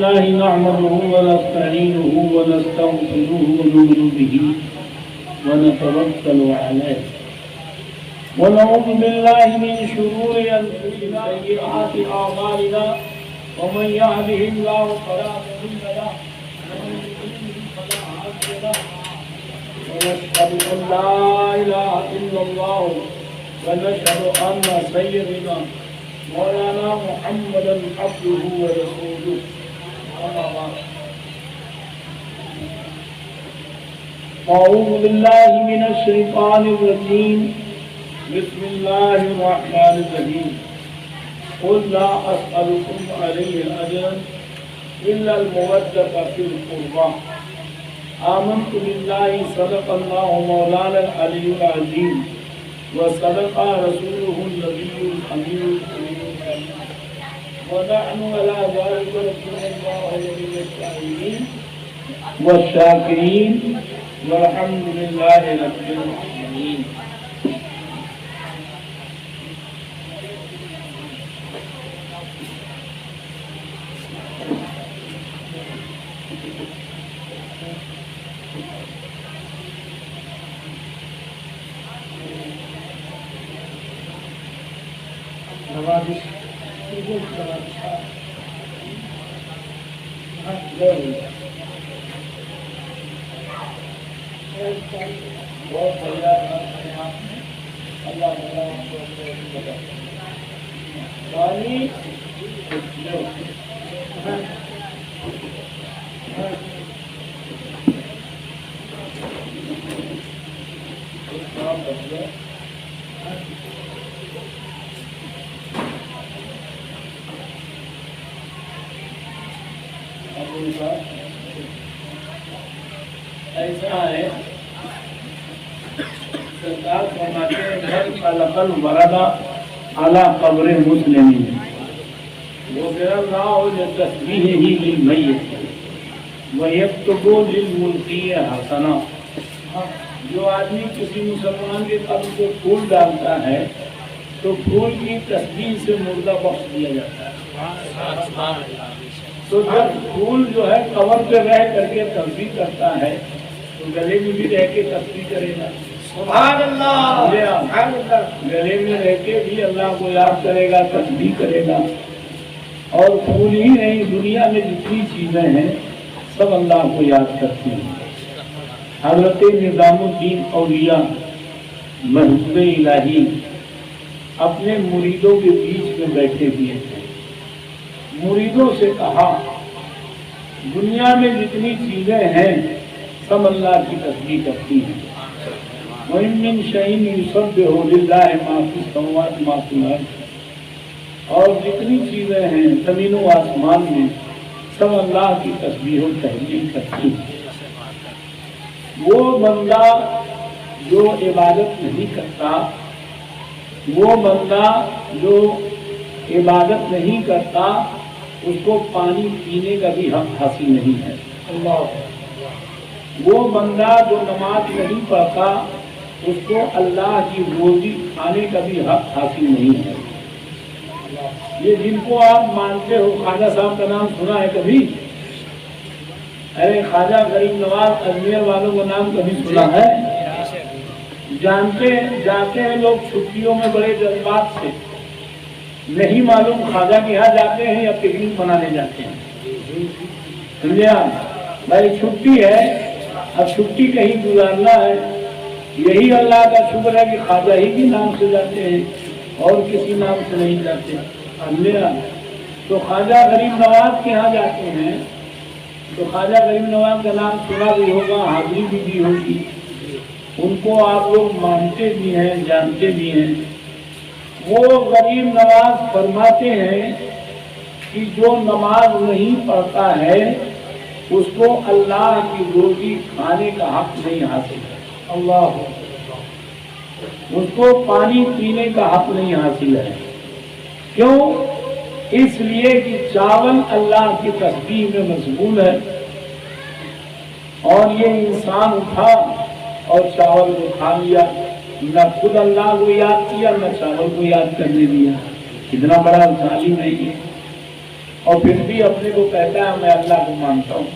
لله نحمده ونستعينه ونستغفره ونؤمن به ونتوكل عليه ونعوذ بالله من شرور أنفسنا وسيئات أعمالنا ومن يهده الله فلا مضل له ومن يضلل فلا هادي له ونشهد أن لا إله إلا الله ونشهد أن سيدنا مولانا محمدا عبده ورسوله أما بعد أعوذ بالله من الشيطان الرجيم بسم الله الرحمن الرحيم قل لا أسألكم عليه أجرا إلا المودة في القربى آمنت بالله صدق الله مولانا العلي العظيم وصدق رسوله النبي الأمين ونحن على ذلك رسول الله من الشاهدين والشاكرين والحمد لله رب العالمين. ایسا ہے سرکار فرماتے ہیں گھر کا لقل وردا اعلی قبر مسلمین غفر اللہ لتسبیحہ للمیت ویکتب للملقی حسنا. جو آدمی کسی مسلمان کے قبر کو پھول ڈالتا ہے تو پھول کی تسبیح سے مردہ بخش دیا جاتا ہے. تو جب پھول جو ہے قبر پہ رہ کر کے تسبیح کرتا ہے تو گلے میں بھی رہ کے تسبیح کرے گا. سبحان اللہ. گلے میں رہ کے بھی اللہ کو یاد کرے گا, تسبیح کرے گا. اور پھول ہی نہیں, دنیا میں جتنی چیزیں ہیں سب اللہ کو یاد کرتی ہیں. حضرت نظام الدین اولیاء محبوب الہی اپنے مریدوں کے بیچ میں بیٹھے ہوئے تھے. مریدوں سے کہا دنیا میں جتنی چیزیں ہیں سب اللہ کی تسبیح کرتی ہیں. وَإِن مِّن شَيْءٍ يُسَبِّحُ لِلَّهِ مَا فِي السَّمَاوَاتِ وَمَا فِي الْأَرْضِ. اور جتنی چیزیں ہیں زمین و آسمان میں سب اللہ کی تسبیح و تحلیل کرتی ہیں. وہ بندہ جو عبادت نہیں کرتا, وہ بندہ جو عبادت نہیں کرتا اس کو پانی پینے کا بھی حق حاصل نہیں ہے. وہ بندہ جو نماز نہیں پڑھتا اس کو اللہ کی روزی کھانے کا بھی حق حاصل نہیں ہے. یہ جن کو آپ مانتے ہو, خواجہ صاحب کا نام سنا ہے کبھی؟ ارے خواجہ غریب نواز اجمیر والوں کا نام کبھی سنا ہے؟ جانتے جاتے ہیں لوگ چھٹیوں میں بڑے جذبات سے, نہیں معلوم خواجہ کے یہاں جاتے ہیں یا پکنک منانے جاتے ہیں. سمجھے آپ بھائی, چھٹی ہے, اب چھٹی کہیں گزارنا ہے, یہی اللہ کا شکر ہے کہ خواجہ ہی کے نام سے جاتے ہیں اور کسی نام سے نہیں جاتے. سمجھے آپ, تو خواجہ غریب نواز کے یہاں جاتے ہیں تو خواجہ غریب نواز کا نام سنا بھی ہوگا, حاضری بھی ہوگی. ان کو آپ لوگ مانتے بھی ہیں, جانتے بھی ہیں. وہ غریب نواز فرماتے ہیں کہ جو نماز نہیں پڑھتا ہے اس کو اللہ کی روزی کھانے کا حق نہیں حاصل ہے. اللہ, اس کو پانی پینے کا حق نہیں حاصل ہے. کیوں؟ اس لیے کہ چاول اللہ کی تسبیح میں مشغول ہے اور یہ انسان اٹھا اور چاول کو کھا لیا, نہ خود اللہ کو یاد کیا نہ چاول کو یاد کرنے دیا. کتنا بڑا ظالم ہے یہ. اور پھر بھی اپنے کو کہتا ہے میں اللہ کو مانتا ہوں،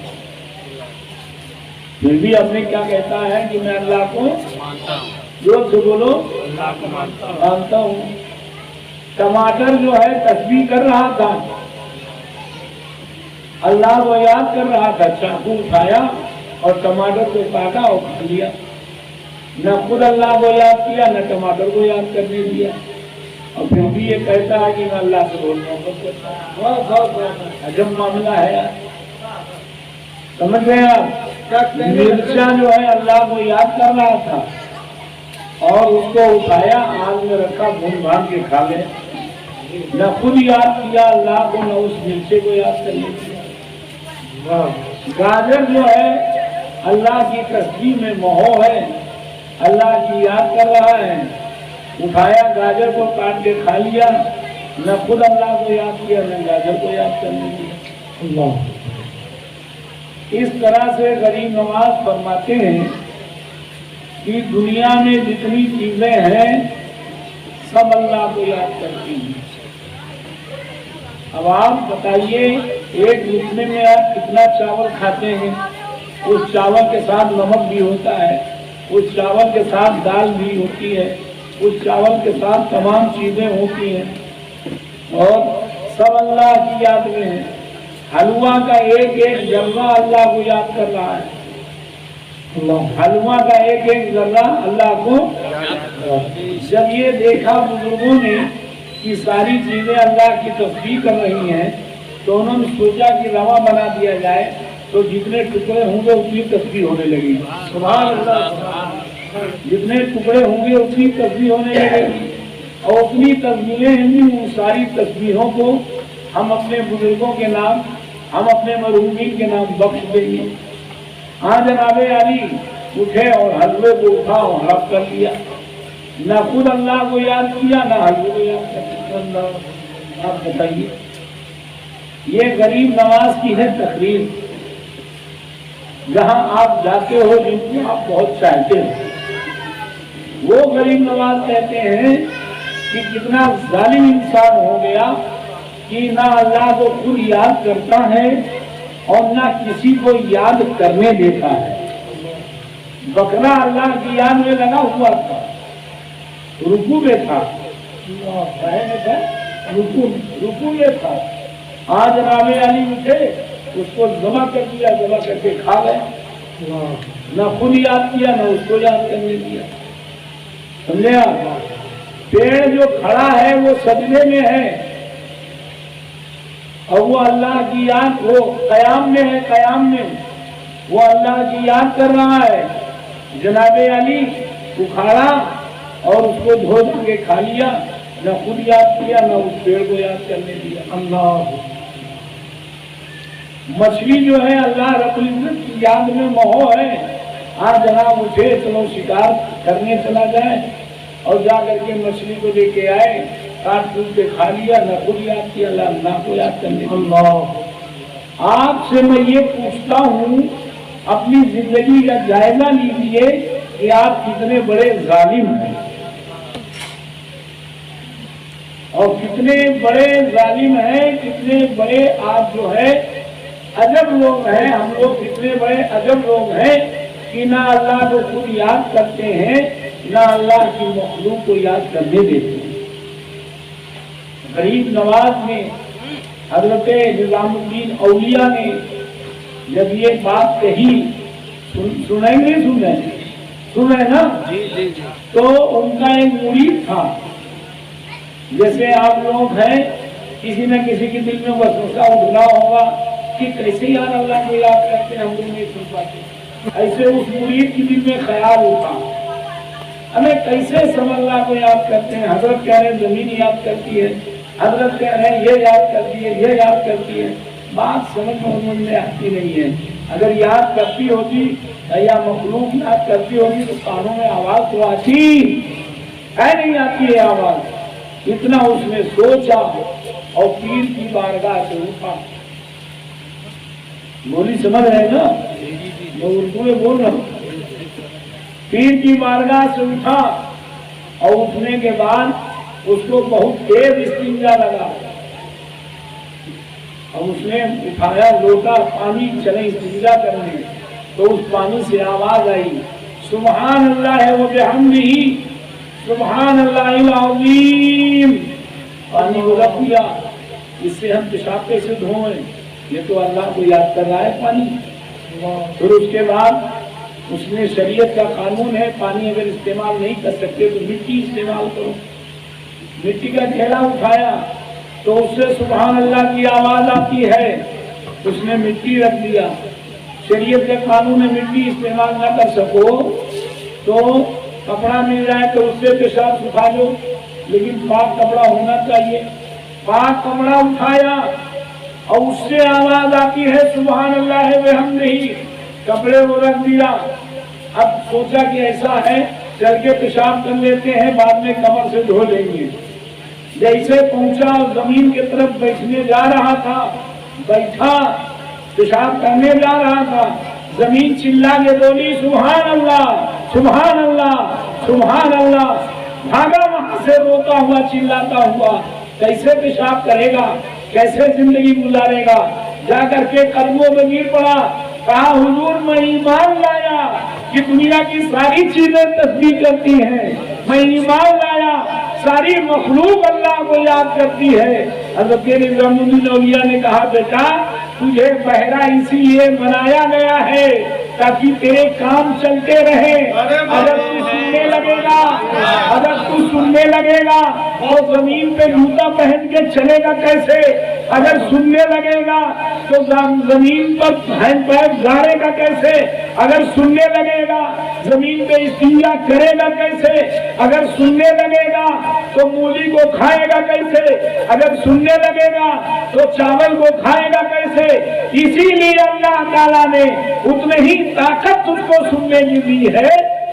پھر بھی اپنے کیا کہتا ہے کہ میں اللہ کو مانتا ہوں، جو سے بولو اللہ کو مانتا ہوں۔ ٹماٹر جو ہے تسبیح کر رہا تھا، اللہ کو یاد کر رہا تھا، چاقو اٹھایا اور ٹماٹر کو کاٹا اور کھا لیا، نہ خود اللہ کو یاد کیا نہ ٹماٹر کو یاد کرنے دیا، اور پھر بھی یہ کہتا ہے کہ میں اللہ سے بہت محبت کرتا ہوں۔ بہت عجب معاملہ ہے یار، سمجھ گئے آپ؟ مرچا جو ہے اللہ کو یاد کر رہا تھا اور اس کو اٹھایا، آگ میں رکھا، بھون بھان کے کھا گئے، نہ خود یاد کیا اللہ کو نہ اس مرچے کو یاد کرنے دیا۔ گاجر جو ہے اللہ کی تسبیح میں مہو ہے، اللہ کی یاد کر رہا ہے، اٹھایا گاجر کو کاٹ کے کھا لیا، نہ خود اللہ کو یاد کیا نہ گاجر کو یاد کرنے دیا۔ اللہ اس طرح سے غریب نواز فرماتے ہیں کہ دنیا میں جتنی چیزیں ہیں سب اللہ کو یاد کرتی ہیں۔ اب آپ بتائیے ایک لقمے میں آپ کتنا چاول کھاتے ہیں؟ اس چاول کے ساتھ نمک بھی ہوتا ہے، اس چاول کے ساتھ دال بھی ہوتی ہے، اس چاول کے ساتھ تمام چیزیں ہوتی ہیں اور سب اللہ کی یاد میں ہیں۔ حلوہ کا ایک ایک ذرہ اللہ کو یاد کر رہا ہے، حلوہ کا ایک ایک ذرہ اللہ کو۔ جب یہ دیکھا بزرگوں نے کہ ساری چیزیں اللہ کی تسبیح کر رہی ہیں تو انہوں نے سوچا کہ رواں بنا دیا جائے تو جتنے ٹکڑے ہوں گے اتنی تسبیح ہونے لگے گی۔ سبحان اللہ، جتنے ٹکڑے ہوں گے اتنی تسبیح ہونے لگے گی، اور اتنی تسبیحیں ہیں، ان ساری تسبیحوں کو ہم اپنے بزرگوں کے نام، ہم اپنے مرحومین کے نام بخش دیں گے۔ ہاں جناب علی اٹھے اور حلوے کو اٹھا اور ہڑپ کر لیا، نہ خود اللہ کو یاد کیا نہ حلوے کو یاد کیا۔ آپ بتائیے، یہ غریب نواز کی ہے تقریر، جہاں آپ جاتے ہو جن کو آپ بہت چاہتے ہو، وہ غریب نواز کہتے ہیں کہ کتنا ظالم انسان ہو گیا کہ نہ اللہ کو خود یاد کرتا ہے اور نہ کسی کو یاد کرنے دیتا ہے۔ بکرا اللہ کی یاد میں لگا ہوا تھا، رکوع میں تھا، رکوع میں تھا، آج جناب علی اٹھے اس کو ذبح کر دیا، ذبح کر کے کھا گئے، نہ خود یاد کیا نہ اس کو یاد کرنے دیا۔ سمجھے آپ؟ پیڑ جو کھڑا ہے وہ سجدے میں ہے اور وہ اللہ کی یاد، وہ قیام میں ہے، قیام میں وہ اللہ کی یاد کر رہا ہے۔ جناب علی اکھاڑا اور اس کو دھو کے کھا لیا، نہ خود یاد کیا نہ اس پیڑ کو یاد کرنے دیا۔ اللہ، مچھلی جو ہے اللہ رب العزت کی یاد میں مہو ہے، آج جناب اٹھے چلو شکار کرنے چلا جائے اور جا کر کے مچھلی کو لے کے آئے، کاٹ پوٹ کے کھا لیا، نہ خود یاد کیا اللہ کو یاد کرنے دیا۔ اللہ، آپ سے میں یہ پوچھتا ہوں اپنی زندگی کا جائزہ لیجیے کہ آپ کتنے بڑے ظالم ہیں اور کتنے بڑے ظالم ہیں، کتنے بڑے آپ جو ہے عجب لوگ ہیں، ہم لوگ کتنے بڑے عجب لوگ ہیں کہ نہ اللہ کو خود یاد کرتے ہیں نہ اللہ کی مخلوق کو یاد کرنے دیتے ہیں۔ غریب نواز میں حضرت نظام الدین اولیاء نے جب یہ بات کہی، سنیں گے سنیں نا، تو ان کا ایک مرید تھا، جیسے آپ لوگ ہیں کسی نہ کسی کے دل میں وسوسہ اٹھنا ہوگا کہ کیسے یار اللہ کو یاد کرتے ہیں، ہم لوگ نہیں سن پاتے، ایسے اس مرید کے دل میں خیال اٹھا ہمیں کیسے سب اللہ کو یاد کرتے ہیں۔ حضرت کہہ رہے ہیں زمین یاد کرتی ہے، حضرت کہہ رہے ہیں یہ یاد کرتی ہے، یہ یاد کرتی ہے، بات سمجھ میں آتی نہیں ہے۔ اگر یاد کرتی ہوتی یا مخلوق یاد کرتی ہوگی تو کانوں میں آواز تو آتی ہے، نہیں آتی ہے آواز۔ اتنا اس نے سوچا اور پیر کی بارگاہ سے اٹھا۔ بولی سمجھ رہے نا، میں اردو میں بول رہا ہوں۔ پیر کی بارگاہ سے اٹھا اور اٹھنے کے بعد اس کو بہت تیز استنجا لگا اور اس نے اٹھایا لوٹا پانی چلے پوجا کرنے، تو اس پانی سے آواز آئی سبحان اللہ و بحمدہ سبحان اللہ العظیم۔ پانی کو رکھ دیا، اس سے ہم پیشاب کیسے دھوئیں؟ یہ تو اللہ کو یاد کر رہا ہے پانی۔ پھر اس کے بعد اس نے شریعت کا قانون ہے پانی اگر استعمال نہیں کر سکتے تو مٹی استعمال کرو، مٹی کا ڈھیلا اٹھایا تو اس سے سبحان اللہ کی آواز آتی ہے، اس نے مٹی رکھ دیا۔ شریعت کے قانون میں مٹی استعمال نہ کر سکو تو کپڑا مل جائے تو اس سے پیشاب سکھا لو، لیکن پاک کپڑا ہونا چاہیے۔ پاک کپڑا اٹھایا اور اس سے آواز آتی ہے سبحان اللہ بحمدہ، کپڑے کو رکھ دیا۔ اب سوچا کہ ایسا ہے چل کے پیشاب کر لیتے ہیں، بعد میں کمر سے دھو لیں گے۔ جیسے پہنچا زمین کی طرف بیٹھنے جا رہا تھا، بیٹھا پیشاب کرنے جا رہا تھا، زمین چلا کے بولی سبحان اللہ سبحان اللہ سبحان اللہ۔ بھاگا وہاں سے روتا ہوا چلاتا ہوا، کیسے پیشاب کرے گا، کیسے زندگی گزارے گا؟ جا کر کے قدموں میں گر پڑا، کہا حضور میں ایمان لایا کہ دنیا کی ساری چیزیں تسبیح کرتی ہیں، میں ایمان لایا ساری مخلوق اللہ کو یاد کرتی ہے۔ حضرت نظام الدین اولیاء نے کہا بیٹا تجھے بہرا اسی لیے بنایا گیا ہے تاکہ تیرے کام چلتے رہے۔ اگر تو سننے لگے گا، اگر تو سننے لگے گا تو زمین پہ جوتا پہن کے چلے گا کیسے؟ اگر سننے لگے گا تو زمین پر ہینڈ پیپ گاڑے گا کیسے؟ اگر سننے لگے گا زمین پہ استنجا کرے گا کیسے؟ اگر سننے لگے گا تو مولی کو کھائے گا کیسے؟ اگر سننے لگے گا تو چاول کو کھائے گا کیسے؟ اسی لیے اللہ تعالیٰ نے اتنے ہی طاقت تجھ کو سننے کی دی ہے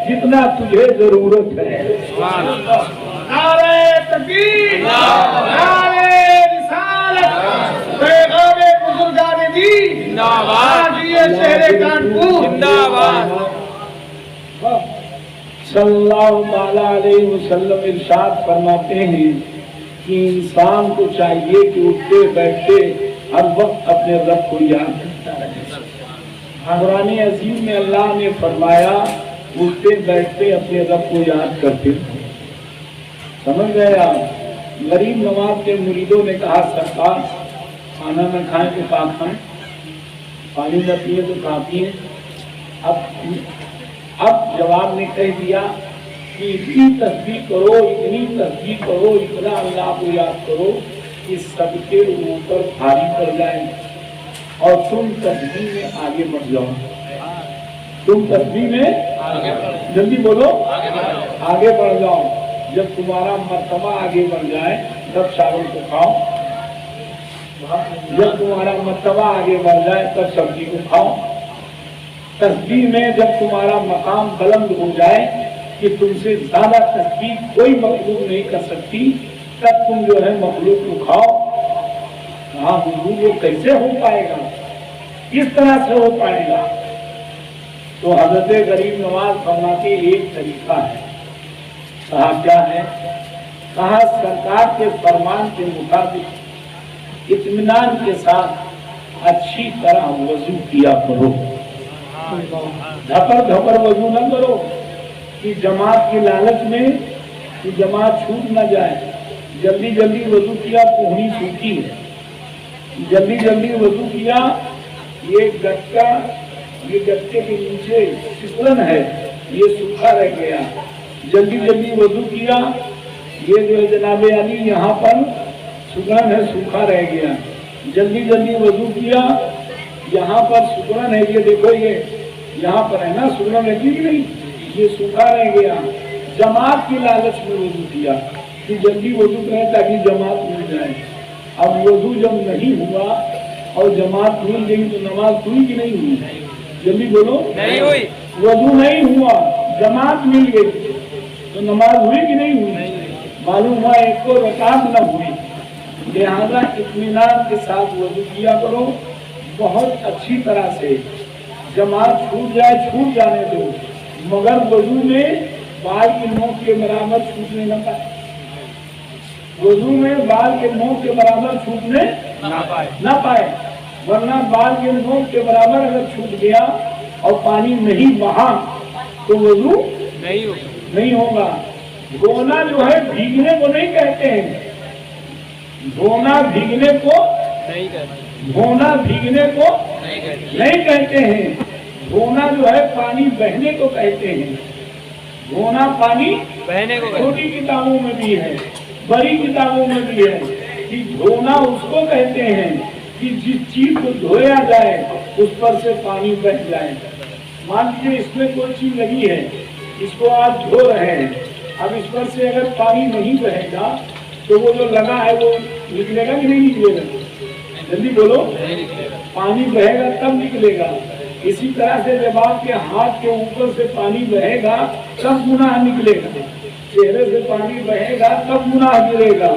جتنا تجھے ضرورت ہے۔ نعرہ تکبیر، نعرہ رسالت، پیغام بزرگان دین، حاجی شہر کانپور زندہ باد۔ صلی اللہ علیہ وسلم ارشاد فرماتے ہیں کہ انسان کو چاہیے کہ اٹھتے بیٹھتے ہر وقت اپنے رب کو یاد کرتا رہے۔ قرآن عظیم میں اللہ نے فرمایا اٹھتے بیٹھتے اپنے رب کو یاد کرتے رہو۔ سمجھ گئے آپ؟ غریب نواز کے مریدوں نے کہا سرکار کھانا نہ کھائیں تو کیا کھائیں، پانی نہ پیے تو کیا پیے؟ اب جواب نے کہہ دیا کہ اتنی تسبیح کرو، اتنی تسبیح کرو، اتنا اللہ کو یاد کرو کہ سب کے اوپر بھاری پڑ جائے اور تم تسبیح میں آگے بڑھ جاؤ۔ تم تسبیح میں جلدی بولو آگے بڑھ جاؤ۔ جب تمہارا مرتبہ آگے بڑھ جائے تب چاول کو کھاؤ، جب تمہارا مرتبہ آگے بڑھ جائے تب سبزی کو کھاؤ۔ تسبیح میں جب تمہارا مقام بلند ہو جائے کہ تم سے زیادہ تسبیح کوئی مخلوق نہیں کر سکتی تب تم جو ہے مخلوق کو کھاؤ۔ ہاں حضور یہ کیسے ہو پائے گا، کس طرح سے ہو پائے گا؟ تو حضرت غریب نواز فرماتے ایک طریقہ ہے۔ کہا کیا ہے؟ کہا سرکار کے فرمان کے مطابق اطمینان کے ساتھ اچھی طرح وضو کیا کرو، دھپر دھپر وضو نہ کرو کہ جماعت کی لالچ میں کہ جماعت چھوٹ نہ جائے۔ جلدی جلدی وضو کیا کوہنی سوکھی ہے، جلدی جلدی وضو کیا یہ گٹکے کے نیچے سکڑن ہے یہ سوکھا رہ گیا، جلدی جلدی وضو کیا یہ جو ہے جناب علی یہاں پر سکڑن ہے سوکھا رہ گیا، جلدی جلدی وضو کیا یہاں پر سکڑن ہے یہ دیکھو یہ یہاں پر ہے نا سکڑن ہے کہ نہیں، یہ سوکھا رہ گیا۔ جماعت کی لالچ میں وضو کیا کہ جلدی وضو کریں تاکہ جماعت مل جائے۔ اب وضو جب نہیں ہوا اور جماعت مل گئی تو نماز ہوئی کہ نہیں ہوئی؟ جلدی بولو نہیں ہوئی۔ وضو نہیں ہوا جماعت مل گئی تو نماز ہوئی کہ نہیں ہوئی؟ معلوم ہوا ایک کو رکعت نہ ہوئی۔ لہذا اطمینان کے ساتھ وضو کیا کرو بہت اچھی طرح سے، جماعت چھوٹ جائے چھوٹ جانے دو، مگر وضو میں بال کی نوک کے برابر چھوٹنے نہ پائے، وضو میں بال کے نوک کے برابر چھوٹنے نہ پائے، ورنہ بال کے نوک کے برابر اگر چھوٹ گیا اور پانی نہیں بہا تو وضو نہیں ہوگا۔ دھونا جو ہے بھیگنے کو نہیں کہتے ہیں، دھونا بھیگنے کو نہیں کہتے ہیں، دھونا جو ہے پانی بہنے کو کہتے ہیں۔ دھونا پانی بہنے کو چھوٹی کتابوں میں بھی ہے، بڑی کتابوں میں بھی ہے کہ دھونا اس کو کہتے ہیں کہ جس چیز کو دھویا جائے اس پر سے پانی بہ جائے۔ مان لیجیے اس میں کوئی چیز لگی ہے، اس کو آپ دھو رہے ہیں، اب اس پر سے اگر پانی نہیں بہے گا تو وہ جو لگا ہے وہ نکلے گا کہ نہیں نکلے گا؟ جلدی بولو، پانی بہے گا تب نکلے گا۔ اسی طرح سے جب آپ کے ہاتھ کے اوپر سے پانی بہے گا تب گناہ نکلے گا، چہرے سے پانی بہے گا تب گناہ گرے گا،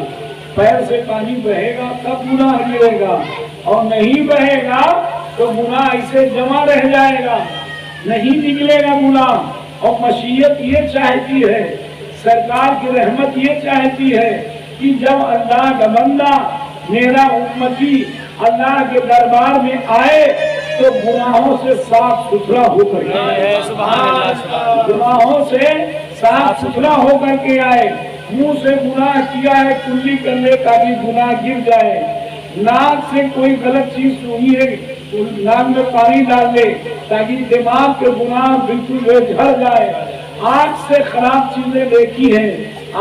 پیر سے پانی بہے گا تب گناہ گرے گا، اور نہیں بہے گا تو گناہ ایسے جمع رہ جائے گا، نہیں نکلے گا گناہ۔ اور مشیت یہ چاہتی ہے، سرکار کی رحمت یہ چاہتی ہے کہ جب اللہ کا بندہ میرا امتی اللہ کے دربار میں آئے تو گناہوں سے صاف ستھرا ہو کر کے آئے، گناہوں سے صاف ستھرا ہو کر کے آئے۔ منہ سے گناہ کیا ہے کلی کر لے تاکہ گناہ گر جائے، ناک سے کوئی غلط چیز سنی ہے ناک میں پانی ڈال دے تاکہ دماغ کے گناہ بالکل جھڑ جائے، آنکھ سے خراب چیزیں دیکھی ہیں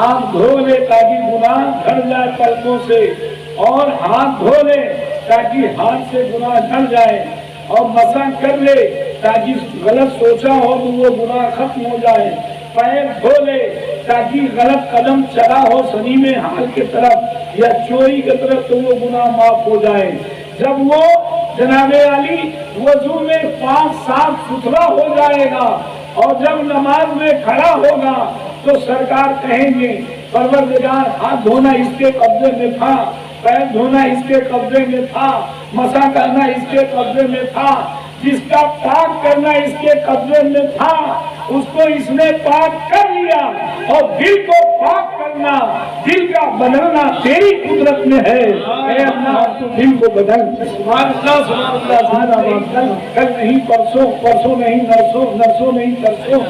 آنکھ دھو لے تاکہ گناہ جھڑ جائے پلکوں سے، اور ہاتھ دھو لے تاکہ ہاتھ سے گناہ جھڑ جائے، اور مسح کر لے تاکہ غلط سوچا ہو تو وہ گناہ ختم ہو جائے، پیر دھو لے تاکہ غلط قدم چلا ہو سنیم حال کی طرف یا چوری کی طرف تو وہ گناہ معاف ہو جائے۔ جب وہ جناب علی وضو میں پاک صاف ستھرا ہو جائے گا اور جب نماز میں کھڑا ہوگا تو سرکار کہیں گے پروردگار ہاتھ دھونا اس کے قبضے میں تھا، پیر دھونا اس کے قبضے میں تھا، مسح کرنا اس کے قبضے میں تھا، جس کا پاک کرنا اس کے قبضے میں تھا اس کو اس نے پاک کر لیا، اور دل کو پاک کرنا دل کا بدلنا تیری قدرت میں ہے۔ اے اللہ تو دل کو بدل، سبحان اللہ سبحان اللہ، کل نہیں پرسوں، پرسوں نہیں نرسوں، نرسوں نہیں ترسوں،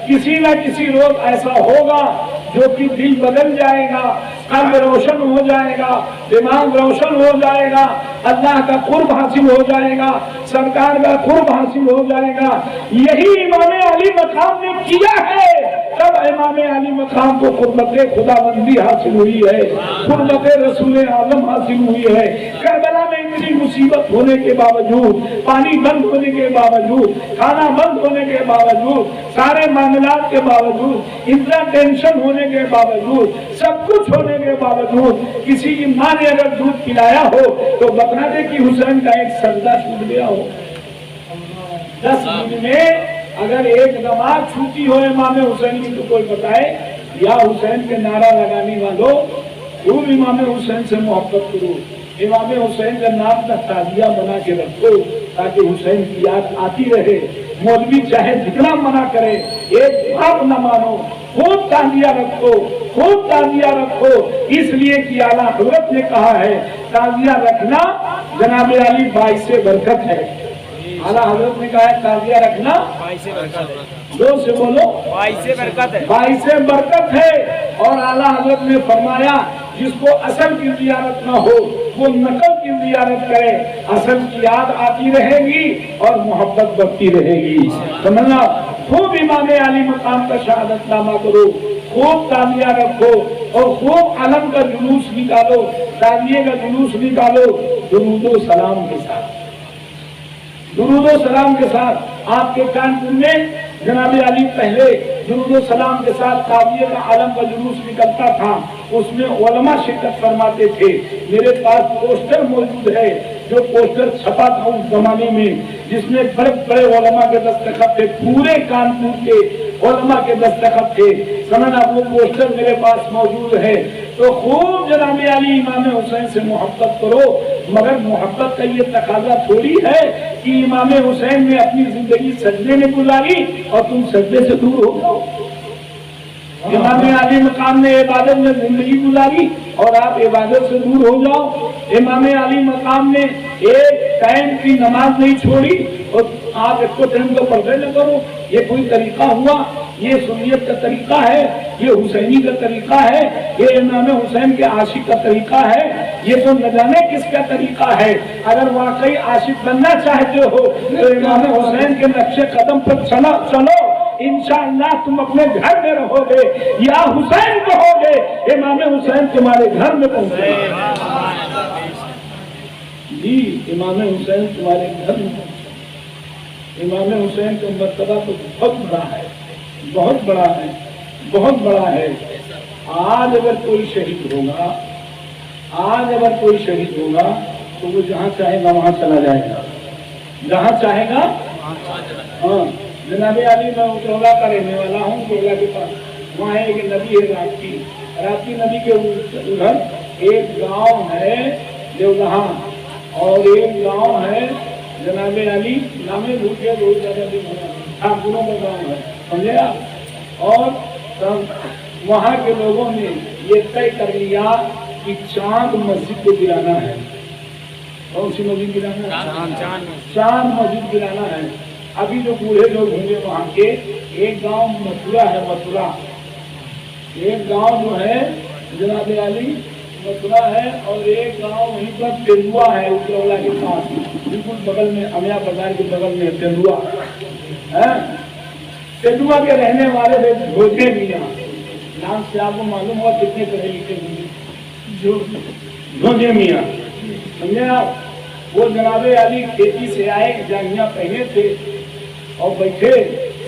کسی نہ کسی روز ایسا ہوگا جو کہ دل بدل جائے گا، قلب روشن ہو جائے گا، دماغ روشن ہو جائے گا، اللہ کا قرب حاصل ہو جائے گا، سرکار کا قرب حاصل ہو جائے گا۔ یہی امام علی مقام نے کیا ہے، تب امام علی مقام کو قربت خدا بندی حاصل ہوئی ہے، قربت رسول اعظم حاصل ہوئی ہے۔ کربلا میں اتنی مصیبت ہونے کے باوجود، پانی بند ہونے کے باوجود، کھانا بند ہونے کے باوجود، سارے معاملات کے باوجود، اتنا ٹینشن ہونے کے باوجود، سب کچھ ہونے کے باوجود، کسی کی ماں نے اگر دودھ پلایا ہو تو بتا دے کہ حسین کا ایک سجدہ چھوٹ گیا ہو۔ 10 دن میں اگر ایک نماز چھوٹی ہو امام حسین کی تو کوئی بتائے، یا حسین کے نعرہ لگانے والوں خوب امام حسین سے محبت کرو، امام حسین کا نام کا تعزیہ بنا کے رکھو تاکہ حسین کی یاد آتی رہے۔ مولوی چاہے جتنا منع کرے ایک بات نہ مانو، خوب تعزیہ رکھو، خوب تعزیہ رکھو، اس لیے کہ اعلیٰ حضرت نے کہا ہے تعزیہ رکھنا جناب علی باعث برکت ہے۔ اعلیٰ حضرت نے کہا ہے تعزیہ رکھنا زور سے بولو باعث برکت ہے، باعث برکت ہے۔ اور اعلیٰ حضرت نے فرمایا جس کو اصل کی زیارت نہ ہو وہ نقل کی زیارت کرے، اصل کی یاد آتی رہے گی اور محبت بڑھتی رہے گی۔ سمجھنا، خوب امام علی مقام کا شہادت نامہ کرو، خوب تعزیہ رکھو اور خوب علم کا جلوس نکالو، تعزیے کا جلوس نکالو، درود و سلام کے ساتھ، درود و سلام کے ساتھ۔ آپ کے کانپور میں جناب علی پہلے درود و سلام کے ساتھ تعزیے کا عالم کا جلوس نکلتا تھا، اس میں علماء شرکت فرماتے تھے۔ میرے پاس پوسٹر موجود ہے جو پوسٹر چھپا تھا اس زمانے میں، جس میں بڑے بڑے علماء کے دستخط تھے، پورے کانپور کے علماء کے دستخط تھے۔ سمجھنا، وہ پوسٹر میرے پاس موجود ہے۔ تو خوب جناب علی امام حسین سے محبت کرو، مگر محبت کا یہ تقاضا تھوڑی ہے کہ امام حسین نے اپنی زندگی سجدے میں گزاری اور تم سجدے سے دور ہو جاؤ۔ امام علی مقام نے عبادت میں زندگی گزاری اور آپ عبادت سے دور ہو جاؤ. امام علی مقام نے ایک ٹائم کی نماز نہیں چھوڑی اور آپ ایک کو ٹائم کو پڑھتے نہ کرو. یہ کوئی طریقہ ہوا؟ یہ سنیت کا طریقہ ہے؟ یہ حسینی کا طریقہ ہے؟ یہ امام حسین کے عاشق کا طریقہ ہے؟ یہ تو نہ جانے کس کا طریقہ ہے. اگر واقعی عاشق بننا چاہتے ہو تو امام حسین کے نقش قدم پر چلو. انشاءاللہ تم اپنے گھر میں رہو گے یا حسین کہو گے امام حسین تمہارے گھر میں پہنچے. جی امام حسین تمہارے گھر میں پہنچے. امام حسین کا مرتبہ تو بہت بڑا ہے, بہت بڑا ہے, بہت بڑا ہے. آج اگر کوئی شہید ہوگا, آج اگر کوئی شہید ہوگا تو وہ جہاں چاہے گا وہاں چلا جائے گا, جہاں چاہے گا. ہاں جناب علی میں اترولہ کا رہنے والا ہوں. اترولہ کے پاس وہاں ایک نبی ہے راپتی. راپتی نبی کے ادھر ایک گاؤں ہے دیولہاں اور ایک گاؤں ہے جناب علی نام بھول گیا, بہت زیادہ دن ٹھاکروں کا گاؤں ہے, سمجھے آپ. اور وہاں کے لوگوں نے یہ طے کر لیا کہ چاند مسجد کو گرانا ہے. کون سی مسجد گرانا ہے؟ چاند مسجد گرانا ہے. ابھی جو بوڑھے لوگ ہوں گے وہاں کے, ایک گاؤں متھرا ہے, متھرا ایک گاؤں جو ہے جناب علی متھرا ہے, اور ایک گاؤں وہیں پر تندوا ہے اترولہ کے پاس بالکل بغل میں, امیا بازار کے بغل میں تندوا. تندوا کے رہنے والے تھے بھوجے میاں. نام سے آپ کو معلوم ہوا کتنے پڑھے لکھے ہوں. بھوجے میاں سمجھے آپ. وہ جناب علی کھیتی سے آئے, جانگیاں پہنے تھے اور بیٹھے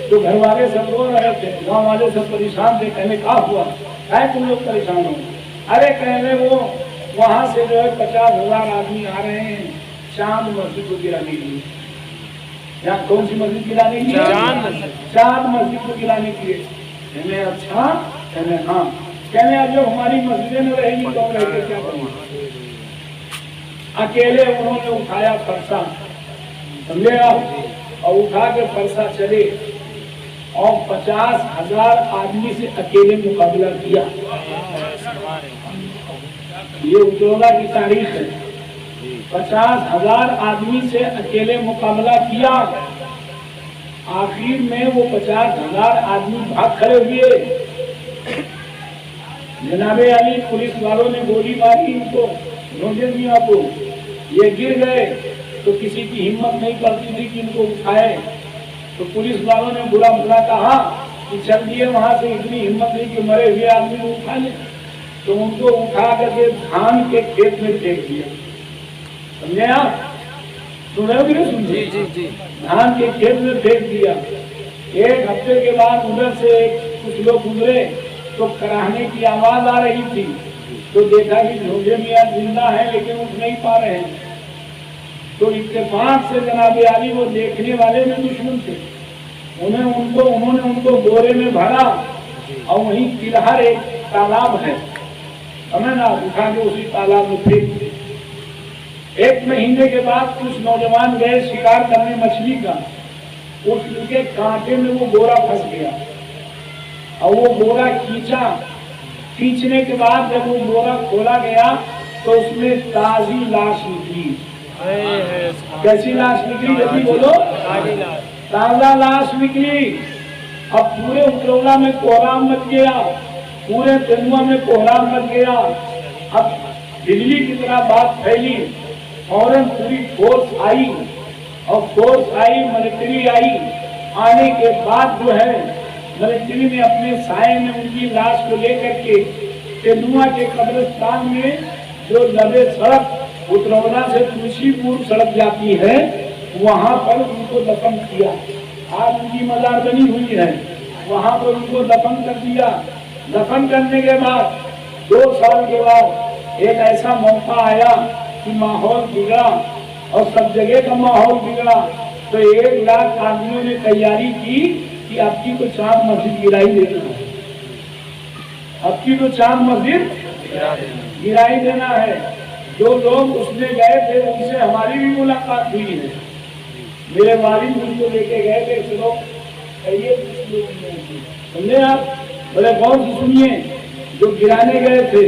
تو گھر والے سب رو رہے تھے, گاؤں والے سب پریشان تھے. کہنے کہا ہوا ہے تم لوگ پریشان ہو؟ ارے کہنے وہ وہاں سے جو ہے 50,000 آدمی آ رہے ہیں چاند مسجد کو گرانے کے لیے. یہاں کون سی مسجد گرانے کے لیے؟ چاند مسجد کو گرانے کے لیے. کہنے اچھا, کہنے ہاں. کہنے اب جب ہماری مسجدیں میں رہے گی تو ہم رہ کے کیا کریں گے. اکیلے انہوں نے اٹھایا فرشہ, سمجھے آپ, اور اٹھا کے فرشہ چلے اور 50,000 آدمی سے اکیلے مقابلہ کیا. یہ اترولہ کی تاریخ ہے. 50,000 آدمی سے اکیلے مقابلہ کیا. آخر میں وہ 50,000 آدمی بھاگ کھڑے ہوئے. جناب علی پولیس والوں نے گولی ماری ان کو, بھوجے میاں کو. یہ گر گئے تو کسی کی ہمت نہیں کرتی تھی کہ ان کو اٹھائے. تو پولیس والوں نے برا بھلا کہا کہ چل دیے وہاں سے, اتنی ہمت نہیں کہ مرے ہوئے آدمی کو اٹھا لے. تو ان کو اٹھا کر کے دھان کے کھیت میں پھینک دیا. سمجھے آپ؟ سن رہے ہو کہ نہیں سن رہے؟ دھان کے کھیت میں پھینک دیا. ایک ہفتے کے بعد ادھر سے کچھ لوگ گزرے تو کراہنے کی آواز آ رہی تھی. تو دیکھا کہ بھوجے میاں زندہ ہے لیکن اٹھ نہیں پا رہے ہیں. تو اتفاق سے جناب علی وہ دیکھنے والے میں دشمن تھے. انہوں نے ان کو بورے میں بھرا اور وہیں تلہر ایک تالاب ہے, ہمیں نا اٹھا کے اسی تالاب میں پھینک دیا. 1 مہینے کے بعد کچھ نوجوان گئے شکار کرنے مچھلی کا. اس کے کانٹے میں وہ بورا پھنس گیا اور وہ بورا کھینچا. کھینچنے کے بعد جب وہ بورا کھولا گیا تو اس میں تازی لاش نکلی. کیسی لاش نکلی؟ جلدی بولو. تازہ لاش نکلی. اب پورے اترولہ میں کوہرام مچ گیا, پورے تندوا میں کوہرام مچ گیا. اب بجلی کی طرح بات پھیلی. فوراً پوری فورس آئی اور فورس آئی, ملٹری آئی. آنے کے بعد جو ہے ملٹری نے اپنے سائے میں ان کی لاش کو لے کر کے تندوا کے قبرستان میں جو لبے سڑک اترولہ سے تلسی پور سڑک جاتی ہے وہاں پر ان کو دفن کیا. آج ان کی مزار بنی ہوئی ہے, وہاں پر ان کو دفن کر دیا. دفن کرنے کے بعد 2 سال کے بعد ایک ایسا موقع آیا کہ ماحول بگڑا اور سب جگہ کا ماحول بگڑا. تو 1 لاکھ آدمیوں نے تیاری کی کہ اب کی تو چاند مسجد گرائی دینا ہے, اب کی تو چاند مسجد گرائی دینا ہے. جو لوگ اس میں گئے تھے ان سے ہماری بھی ملاقات ہوئی ہے. میرے والد مجھ کو لے کے گئے تھے, چلو سمجھے آپ, بڑے غور سے سنیے. جو گرانے گئے تھے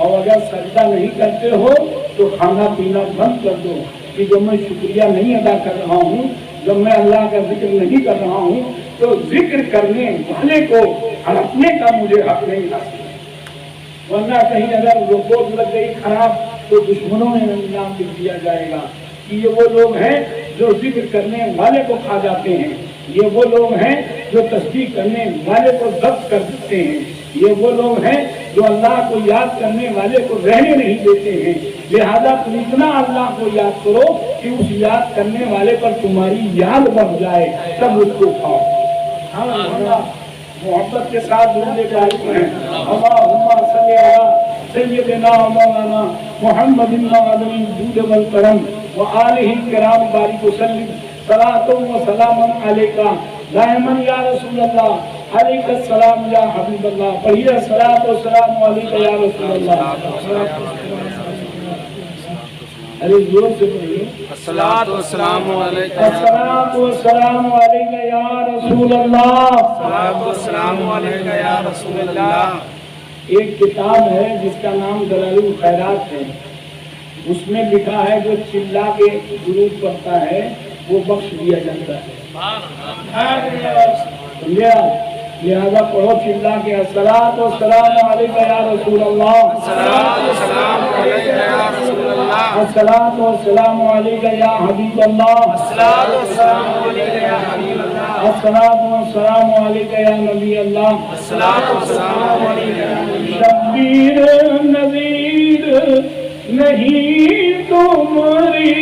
اور اگر سجدہ نہیں کرتے ہو تو کھانا پینا بند کر دو کہ جب میں شکریہ نہیں ادا کر رہا ہوں، جب میں اللہ کا ذکر نہیں کر رہا ہوں تو ذکر کرنے والے کو ہڑپنے کا مجھے حق نہیں حاصل، ورنہ کہیں اگر رپورٹ لگ گئی خراب تو دشمنوں میں انعام دیا جائے گا کہ یہ وہ لوگ ہیں جو ذکر کرنے والے کو کھا جاتے ہیں، یہ وہ لوگ ہیں جو تسبیح کرنے والے کو ضبط کر دیتے ہیں، یہ وہ لوگ ہیں جو اللہ کو یاد کرنے والے کو رہنے نہیں دیتے ہیں۔ لہذا تم اتنا اللہ کو یاد کرو کہ اس یاد کرنے والے پر تمہاری یاد بڑھ جائے، تب اس کو کھاؤ۔ ہاں محبت کے ساتھ ڈھونڈے جاتے ہیں اللہم صلی علی سیدنا مولانا محمد النبی الجود والکرم وآلہ الکرام بارک وسلم صلاۃ و سلام علیکہ دائما یا رسول اللہ علیک السلام یا حبیب اللہ۔ پڑھیے صلاۃ و سلام علیکہ یا رسول اللہ۔ ارے زور سے پڑھیے الصلاۃ والسلام علیکہ الصلاۃ والسلام علیکہ یا رسول اللہ۔ الصلاۃ والسلام علیکہ یا رسول اللہ۔ ایک کتاب ہے جس کا نام دلائل الخیرات ہے، اس میں لکھا ہے جو چلا کے درود پڑھتا ہے وہ بخش دیا جاتا ہے۔ لہذا پڑھو چلا کے الصلاۃ والسلام علیکہ یا رسول اللہ، الصلاۃ والسلام علیکہ یا رسول اللہ، الصلاۃ والسلام علیکہ یا حبیب اللہ، الصلاۃ والسلام علیکہ یا حبیب اللہ، الصلاۃ والسلام علیکہ یا نبی اللہ، الصلاۃ والسلام علیکہ یا نبی اللہ۔ شبیر نذیر نہیں تمری،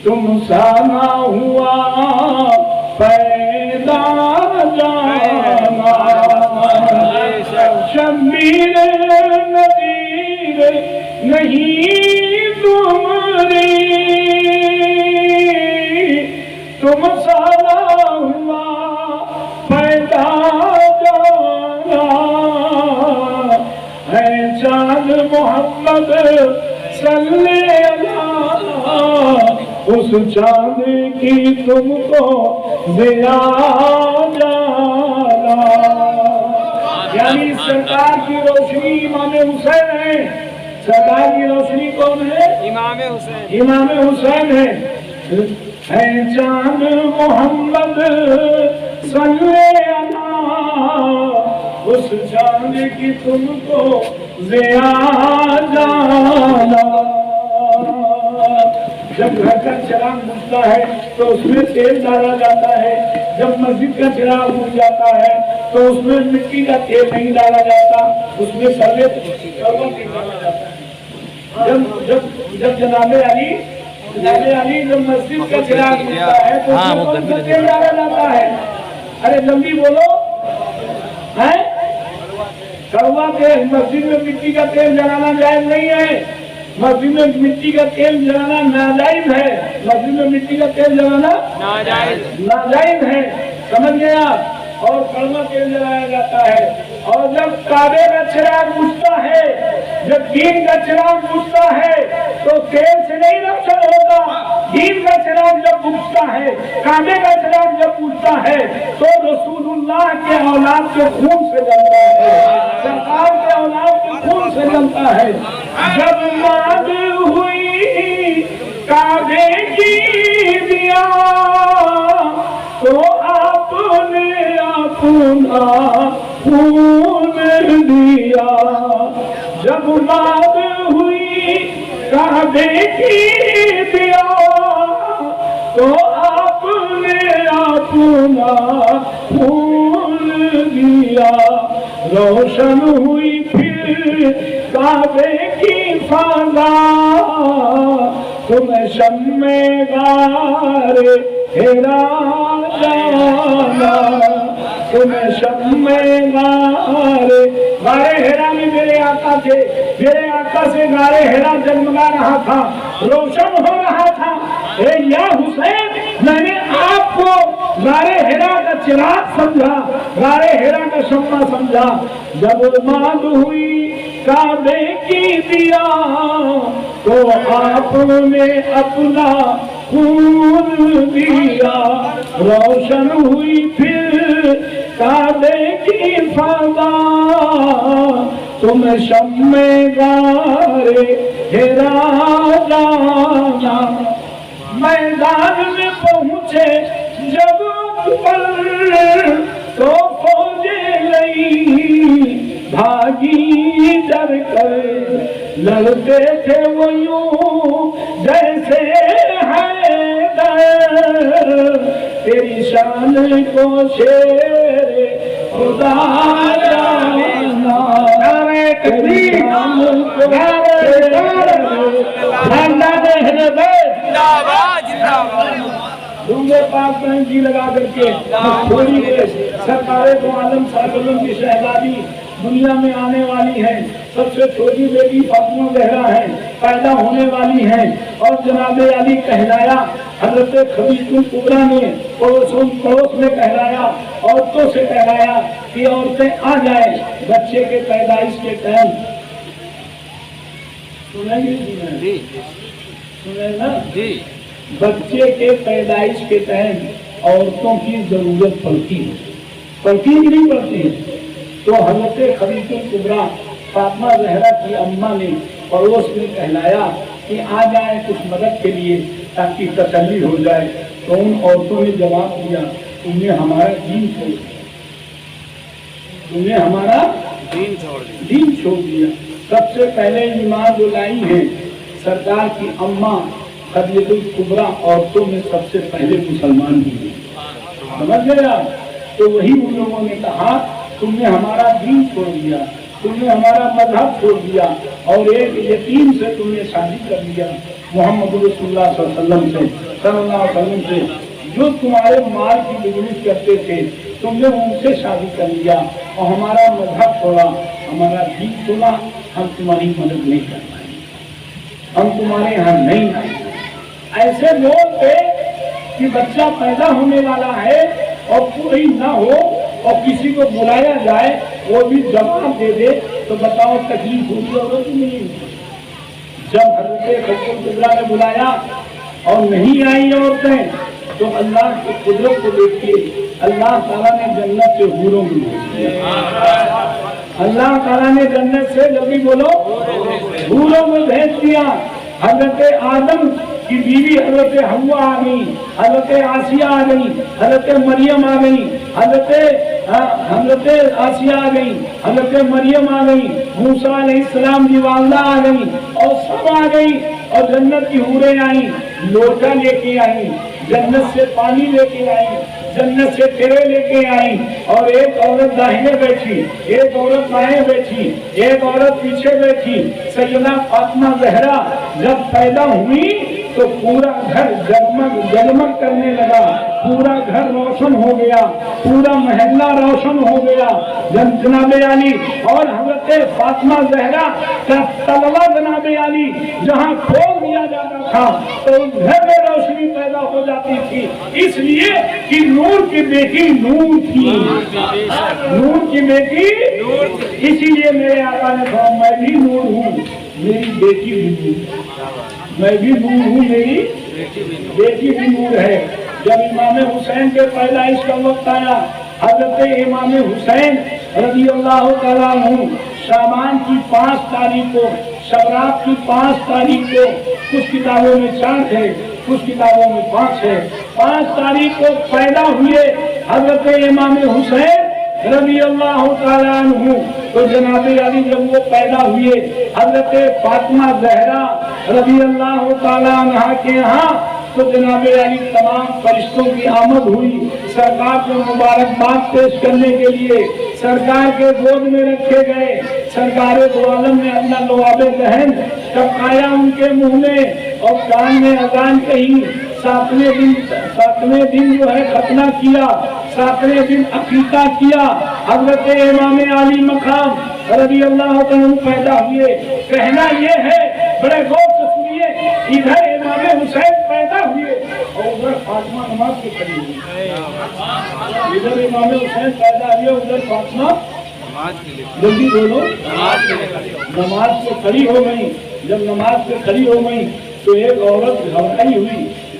تم سا نہ ہوا پیدا جانا، شبیر نذیر نہیں تمری، تم سا نہ ہوا پیدا جانا، ہے چاند محمد صلی اللہ، اس چاند کی تم کو ضیا جانا، یعنی سرکار کی روشنی امام حسین ہے۔ سرکار کی روشنی کون ہے؟ امام حسین۔ امام حسین ہے۔ ہے چاند محمد صلی اللہ، اس چاند کی تم کو ضیا جانا۔ جب گھر کا چراغ بجھتا ہے تو اس میں تیل ڈالا جاتا ہے، جب مسجد کا چراغ بجھ جاتا ہے تو اس میں مٹی کا تیل نہیں ڈالا جاتا، اس میں سرور ڈالا جاتا ہے۔ جب جناب علی جب مسجد کا چراغ بجھتا ہے تو اس میں کون سا تیل ڈالا جاتا ہے؟ ارے جلدی بولو، ہے کڑوا تیل۔ مسجد میں مٹی کا تیل جلانا جائز نہیں ہے، مسجد میں مٹی کا تیل جلانا ناجائز ہے، مسجد میں مٹی کا تیل جلانا ناجائز ہے، سمجھ گئے آپ؟ اور کڑوا تیل جلایا جاتا ہے۔ اور جب کعبے کا چراغ بجھتا ہے، جب دین کا چراغ بجھتا ہے تو تیل سے نہیں روشن ہوتا، دین کا چراغ جب بجھتا ہے، کعبے کا چراغ جب بجھتا ہے تو رسول اللہ کے اولاد کے خون سے جلتا ہے، سرکار کے اولاد کے خون سے جلتا ہے۔ جب ماد ہوئی کعبے کی دیا تو آپ نے اپنا خون دیا، جب ماد ہوئی کعبے کی دیا تو آپ نے اپنا خون دیا، روشن ہوئی پھر کعبے کی فضا، تم شمع غار حرا جانا، تم شمع غار حرا میں میرے آقا تھے، میرے آقا سے غار حرا جگمگا رہا تھا، روشن ہو رہا تھا۔ اے یا حسین، میں نے آپ کو غار حرا کا چراغ سمجھا، غار حرا کا شمع سمجھا۔ جب ماد ہوئی کعبے کی دیا تو آپ نے اپنا خون دیا، روشن ہوئی پھر کعبے کی فضا، تم شمع غارے ہیرا جانا میدان میں پہنچے جب پر تو فوجیں لئی بھاگی ڈر کر لڑتے تھے وہ یوں جیسے حیدر تیری شان کو شیر خدا جانا تیری شان کو دونگے پاک بہن جی لگا کر کے تھوڑی سرکار دو عالم صلی اللہ علیہ وسلم کی شہزادی دنیا میں آنے والی ہیں، سب سے چھوٹی بیٹی فاطمہ زہرا ہے، پیدا ہونے والی ہیں، اور جناب علی کہلایا حضرت خدیجہ کبریٰ نے پڑوس میں کہلایا، عورتوں سے کہلایا کہ عورتیں آ جائیں بچے کے پیدائش کے ٹائم. سنیں گے سنیں نا جی. بچے کے پیدائش کے ٹائم عورتوں کی ضرورت پڑتی ہے کہ نہیں پڑتی ہے؟ تو حضرت خدیجہ کبریٰ فاطمہ زہرا کی اماں نے پڑوس میں کہلایا کہ آ جائیں کچھ مدد کے لیے تاکہ تسلی ہو جائے. تو ان عورتوں نے جواب دیا تم نے ہمارا دین چھوڑ دیا، تم نے ہمارا دین چھوڑ دیا. سب سے پہلے ایمان جو لائی ہیں سرکار کی اماں خدیجہ کبریٰ عورتوں میں سب سے پہلے مسلمان ہوئی. سمجھ گئے آپ؟ تو وہی ان لوگوں نے کہا تم نے ہمارا دین چھوڑ دیا، تم نے ہمارا مذہب چھوڑ دیا اور ایک یتیم سے تم نے شادی کر لیا محمد رسول اللہ صلی اللہ علیہ وسلم سے، جو تمہارے مال کی بزنس کرتے تھے تم نے ان سے شادی کر لیا اور ہمارا مذہب چھوڑا، ہمارا دین چھوڑا. ہم تمہاری مدد نہیں کر پائیں، ہم تمہارے یہاں نہیں آئیں. ایسے لوگ تھے کہ بچہ پیدا ہونے والا ہے اور کوئی نہ ہو اور کسی کو بلایا جائے وہ بھی جواب دے دے تو بتاؤ تکلیف ہوئی اور نہیں ہوئی. جب حضرت خدیجہ کبریٰ نے بلایا اور نہیں آئی عورتیں تو اللہ کی قدرت کو دیکھ کے اللہ تعالیٰ نے جنت سے حوروں میں بھیج دیا. اللہ تعالیٰ نے جنت سے جلدی بولو حوروں میں بھیج دیا. حضرت آدم کی بیوی حضرت حوا آ گئی، حضرت آسیہ آ گئی، حضرت مریم آ گئی، حضرت آسیہ آ گئی، حضرت مریم آ گئی، موسیٰ علیہ السلام کی والدہ آ گئی اور سب آ گئی اور جنت کی حوریں آئیں، لوٹا لے کے آئیں، جنت سے پانی لے کے آئیں، جنت سے تیرے لے کے آئیں. اور ایک عورت داہنے بیٹھی، ایک عورت بائیں بیٹھی، ایک عورت پیچھے بیٹھی. سیدہ فاطمہ زہرا جب پیدا ہوئی تو پورا گھر جگمگ کرنے لگا، پورا گھر روشن ہو گیا، پورا محلہ روشن ہو گیا. جناب علی اور حضرت فاطمہ زہرا کا طلبہ جناب علی جہاں کھول دیا جاتا تھا تو اس گھر میں روشنی پیدا ہو جاتی تھی، اس لیے کہ نور کی بیٹی نور تھی، نور کی بیٹی. اسی لیے میرے آقا نے کہا میں بھی نور ہوں، میری بیٹی بھی نور، میں بھی نور ہوں، میری بیٹی بھی نور ہے. جب امام حسین کے پیدائش کا وقت آیا حضرت امام حسین رضی اللہ تعالیٰ عنہ شعبان کی 5 تاریخ کو، شبرات کی 5 تاریخ کو، کچھ کتابوں میں 4 ہے کچھ کتابوں میں 5 ہے، 5 تاریخ کو پیدا ہوئے حضرت امام حسین رضی اللہ تعالیٰ عنہ. تو جناب علی جب وہ پیدا ہوئے حضرت فاطمہ زہرا رضی اللہ تعالیٰ عنہ کے ہاں تو جناب علی تمام فرشتوں کی آمد ہوئی سرکار کو مبارکباد پیش کرنے کے لیے. سرکار کے گود میں رکھے گئے، سرکار دو عالم نے اپنا لعاب ذہن ٹپکایا ان کے منہ میں اور کان میں اذان کہی. 7ویں دن جو ہے ختنہ کیا، 7ویں دن عقیقہ کیا. حضرت امام علی مقام رضی اللہ عنہ پیدا ہوئے. کہنا یہ ہے بڑے غور سے سنیے، ادھر امام حسین پیدا ہوئے اور ادھر فاطمہ نماز کے کھڑی ہوئی. ادھر امام حسین پیدا ہوئے، ادھر فاطمہ جلدی بولو نماز سے کھڑی ہو گئی. جب نماز سے کھڑی ہو گئی تو ایک عورت گھبرائی ہوئی